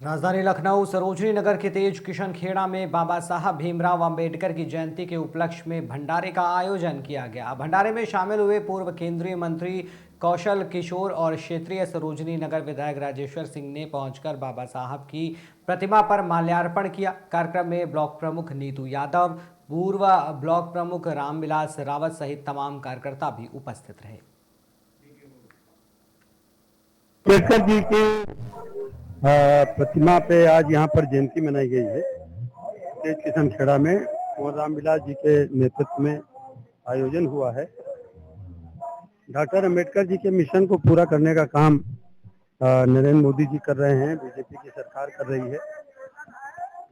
राजधानी लखनऊ सरोजनी नगर के तेज किशन खेड़ा में बाबा साहब भीमराव अंबेडकर की जयंती के उपलक्ष्य में भंडारे का आयोजन किया गया। भंडारे में शामिल हुए पूर्व केंद्रीय मंत्री कौशल किशोर और क्षेत्रीय सरोजनी नगर विधायक राजेश्वर सिंह ने पहुंचकर बाबा साहब की प्रतिमा पर माल्यार्पण किया। कार्यक्रम में ब्लॉक प्रमुख नीतू यादव, पूर्व ब्लॉक प्रमुख रामविलास रावत सहित तमाम कार्यकर्ता भी उपस्थित रहे। अम्बेडकर जी की प्रतिमा पे आज यहाँ पर जयंती मनाई गई है। तेज किशन खेड़ा में और रामविलास जी के नेतृत्व में आयोजन हुआ है। डॉक्टर अम्बेडकर जी के मिशन को पूरा करने का काम नरेंद्र मोदी जी कर रहे हैं, बीजेपी की सरकार कर रही है।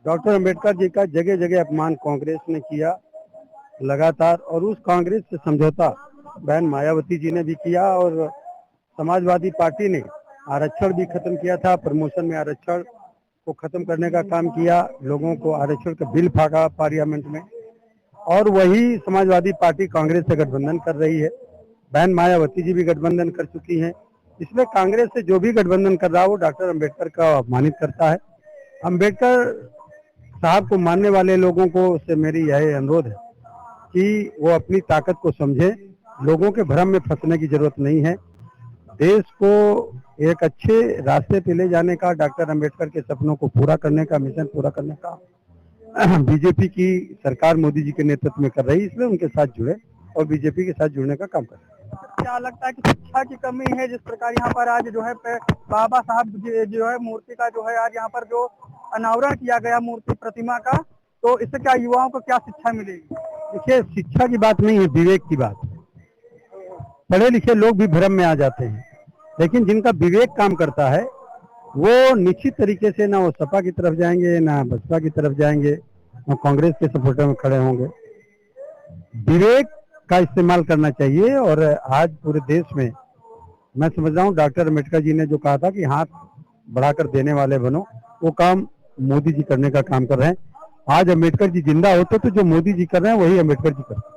डॉक्टर अम्बेडकर जी का जगह जगह अपमान कांग्रेस ने किया लगातार, और उस कांग्रेस से समझौता बहन मायावती जी ने भी किया, और समाजवादी पार्टी ने आरक्षण भी खत्म किया था। प्रमोशन में आरक्षण को खत्म करने का काम किया, लोगों को आरक्षण का बिल फाका पार्लियामेंट में, और वही समाजवादी पार्टी कांग्रेस से गठबंधन कर रही है। बहन मायावती जी भी गठबंधन कर चुकी हैं। इसमें कांग्रेस से जो भी गठबंधन कर रहा है वो डॉक्टर अम्बेडकर का अपमानित करता है। अम्बेडकर साहब को मानने वाले लोगों को से मेरी यह अनुरोध है कि वो अपनी ताकत को समझे, लोगों के भ्रम में फंसने की जरूरत नहीं है। देश को एक अच्छे रास्ते पे ले जाने का, डॉक्टर अम्बेडकर के सपनों को पूरा करने का, मिशन पूरा करने का बीजेपी की सरकार मोदी जी के नेतृत्व में कर रही है। इसलिए उनके साथ जुड़े और बीजेपी के साथ जुड़ने का काम करें। क्या लगता है कि शिक्षा की कमी है? जिस प्रकार यहाँ पर आज जो है बाबा साहब जो है मूर्ति का जो है आज यहाँ पर जो अनावरण किया गया मूर्ति प्रतिमा का, तो इससे क्या युवाओं को क्या शिक्षा मिलेगी? देखिए, शिक्षा की बात नहीं है, विवेक की बात है। पढ़े लिखे लोग भी भ्रम में आ जाते हैं, लेकिन जिनका विवेक काम करता है वो निश्चित तरीके से ना वो सपा की तरफ जाएंगे, ना बसपा की तरफ जाएंगे, ना कांग्रेस के सपोर्टर में खड़े होंगे। विवेक का इस्तेमाल करना चाहिए। और आज पूरे देश में मैं समझ रहा हूँ डॉक्टर अम्बेडकर जी ने जो कहा था कि हाथ बढ़ाकर देने वाले बनो, वो काम मोदी जी करने का काम कर रहे हैं। आज अम्बेडकर जी जिंदा होते तो जो मोदी जी कर रहे हैं वही अम्बेडकर जी करते।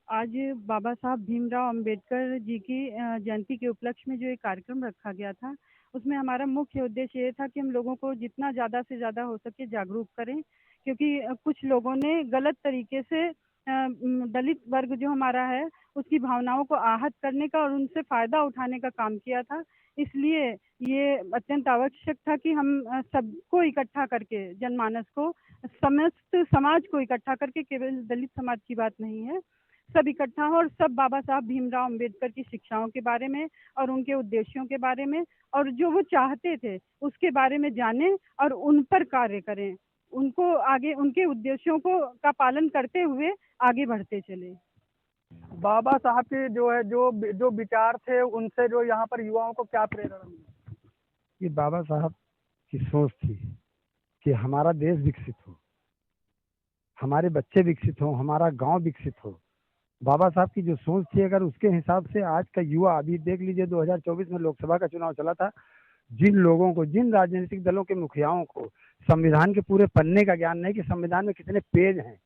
आज बाबा साहब भीमराव अंबेडकर जी की जयंती के उपलक्ष्य में जो एक कार्यक्रम रखा गया था, उसमें हमारा मुख्य उद्देश्य ये था कि हम लोगों को जितना ज़्यादा से ज़्यादा हो सके जागरूक करें, क्योंकि कुछ लोगों ने गलत तरीके से दलित वर्ग जो हमारा है उसकी भावनाओं को आहत करने का और उनसे फ़ायदा उठाने का काम किया था। इसलिए ये अत्यंत आवश्यक था कि हम सबको इकट्ठा करके, जनमानस को, समस्त समाज को इकट्ठा करके, केवल दलित समाज की बात नहीं है, सब इकट्ठा हो और सब बाबा साहब भीमराव अंबेडकर की शिक्षाओं के बारे में और उनके उद्देश्यों के बारे में और जो वो चाहते थे उसके बारे में जानें और उन पर कार्य करें, उनको आगे, उनके उद्देश्यों को का पालन करते हुए आगे बढ़ते चले। बाबा साहब के जो है जो विचार थे उनसे जो यहाँ पर युवाओं को क्या प्रेरणा मिली? ये बाबा साहब की सोच थी कि हमारा देश विकसित हो, हमारे बच्चे विकसित हो, हमारा गांव विकसित हो। बाबा साहब की जो सोच थी, अगर उसके हिसाब से आज का युवा, अभी देख लीजिए 2024 में लोकसभा का चुनाव चला था, जिन लोगों को, जिन राजनीतिक दलों के मुखियाओं को संविधान के पूरे पन्ने का ज्ञान नहीं कि संविधान में कितने पेज हैं,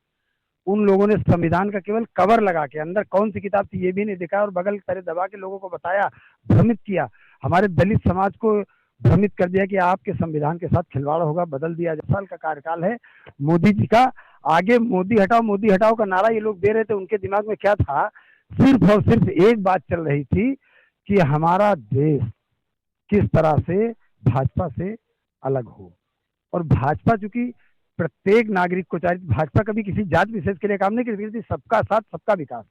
उन लोगों ने संविधान का केवल कवर लगा के अंदर कौन सी किताब थी ये भी नहीं देखा और बगल तरह दबा के लोगों को बताया, भ्रमित किया, हमारे दलित समाज को भ्रमित कर दिया कि आपके संविधान के साथ खिलवाड़ होगा, बदल दिया। 10 साल का कार्यकाल है मोदी जी का। आगे मोदी हटाओ का नारा ये लोग दे रहे थे, उनके दिमाग में क्या था? सिर्फ और सिर्फ एक बात चल रही थी कि हमारा देश किस तरह से भाजपा से अलग हो। और भाजपा चूंकि प्रत्येक नागरिक को चाहिए, भाजपा कभी किसी जात विशेष के लिए काम नहीं करती थी, सबका साथ सबका विकास।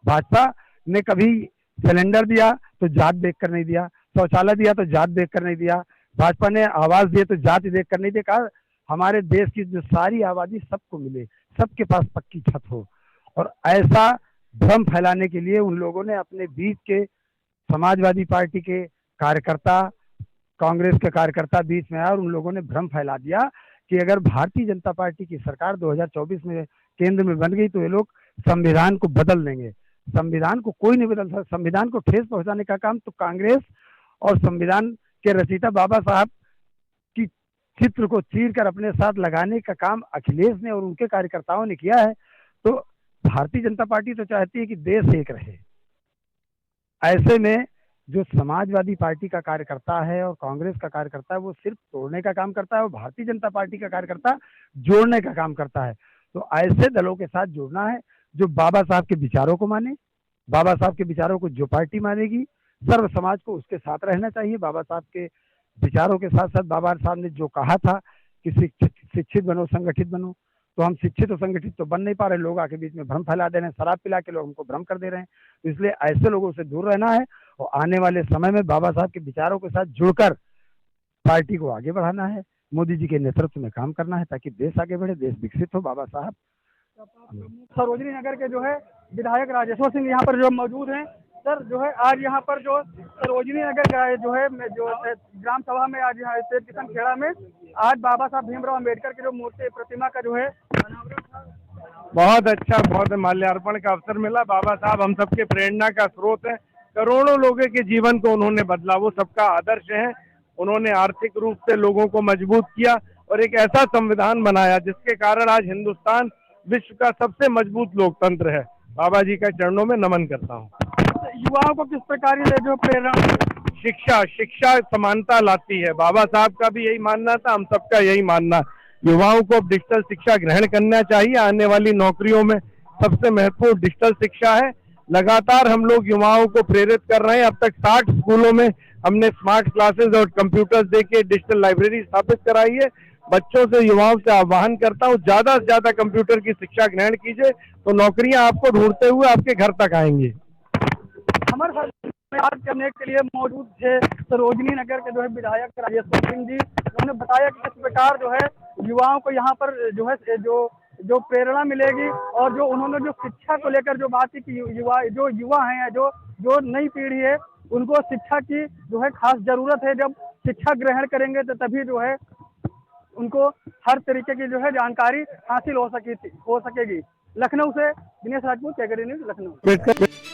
भाजपा ने कभी सिलेंडर दिया तो जात देख कर नहीं दिया, शौचालय दिया तो जात देख कर नहीं दिया, भाजपा ने आवास दिए तो जाति देख कर नहीं दिया। हमारे देश की जो सारी आबादी सबको मिले, सबके पास पक्की छत हो। और ऐसा भ्रम फैलाने के लिए उन लोगों ने अपने बीच के समाजवादी पार्टी के कार्यकर्ता, कांग्रेस के कार्यकर्ता बीच में आए और उन लोगों ने भ्रम फैला दिया कि अगर भारतीय जनता पार्टी की सरकार 2024 में केंद्र में बन गई तो ये लोग संविधान को बदल देंगे। संविधान को कोई नहीं बदल सकता। संविधान को ठेस पहुंचाने का काम तो कांग्रेस और संविधान के रचयिता बाबा साहब की चित्र को चीर कर अपने साथ लगाने का काम अखिलेश ने और उनके कार्यकर्ताओं ने किया है। तो भारतीय जनता पार्टी तो चाहती है कि देश एक रहे। ऐसे में जो समाजवादी पार्टी का कार्यकर्ता है और कांग्रेस का कार्यकर्ता है वो सिर्फ तोड़ने का काम करता है, और भारतीय जनता पार्टी का कार्यकर्ता जोड़ने का काम करता है। तो ऐसे दलों के साथ जुड़ना है जो बाबा साहब के विचारों को माने। बाबा साहब के विचारों को जो पार्टी मानेगी, सर्व समाज को उसके साथ रहना चाहिए। बाबा साहब के विचारों के साथ साथ बाबा साहब ने जो कहा था कि शिक्षित बनो, संगठित बनो, तो हम शिक्षित और संगठित तो बन नहीं पा रहे। लोग आके बीच में भ्रम फैला दे रहे हैं, शराब पिला के लोग हमको भ्रम कर दे रहे हैं। तो इसलिए ऐसे लोगों से दूर रहना है और आने वाले समय में बाबा साहब के विचारों के साथ जुड़कर पार्टी को आगे बढ़ाना है। मोदी जी के नेतृत्व में काम करना है ताकि देश आगे बढ़े, देश विकसित हो। बाबा साहब सरोजनी नगर के जो है विधायक राजेश्वर सिंह यहाँ पर जो मौजूद हैं। सर जो है आज यहाँ पर जो सरोजनी नगर का जो है जो ग्राम सभा में आज यहाँ स्टेट किसान खेड़ा में आज बाबा साहब भीमराव अम्बेडकर की जो मूर्ति प्रतिमा का जो है बहुत अच्छा, बहुत माल्यार्पण का अवसर मिला। बाबा साहब हम सबके प्रेरणा का स्रोत है। करोड़ों लोगों के जीवन को उन्होंने बदला, वो सबका आदर्श है। उन्होंने आर्थिक रूप से लोगों को मजबूत किया और एक ऐसा संविधान बनाया जिसके कारण आज हिंदुस्तान विश्व का सबसे मजबूत लोकतंत्र है। बाबा जी का चरणों में नमन करता हूँ। युवाओं को किस प्रकार से जो प्रेरणा शिक्षा समानता लाती है। बाबा साहब का भी यही मानना था, हम सबका यही मानना। युवाओं को अब डिजिटल शिक्षा ग्रहण करना चाहिए। आने वाली नौकरियों में सबसे महत्वपूर्ण डिजिटल शिक्षा है। लगातार हम लोग युवाओं को प्रेरित कर रहे हैं। अब तक 60 स्कूलों में हमने स्मार्ट क्लासेस और कंप्यूटर्स देके डिजिटल लाइब्रेरी स्थापित कराई है। बच्चों से, युवाओं से आह्वान करता हूँ ज्यादा से ज्यादा कंप्यूटर की शिक्षा ग्रहण कीजिए, तो नौकरियां आपको ढूंढते हुए आपके घर तक आएंगी। हमारे साथ बात करने के लिए मौजूद थे सरोजनी नगर के जो है विधायक राजेश्वर सिंह जी। उन्होंने बताया कि किस प्रकार जो है युवाओं को यहाँ पर जो है जो प्रेरणा मिलेगी और जो उन्होंने जो शिक्षा को लेकर जो बात की कि युवा हैं, जो नई पीढ़ी है, उनको शिक्षा की जो है खास जरूरत है। जब शिक्षा ग्रहण करेंगे तो तभी जो है उनको हर तरीके की जो है जानकारी हासिल हो सकेगी। लखनऊ से दिनेश राजपूत, कैगरी न्यूज़, लखनऊ।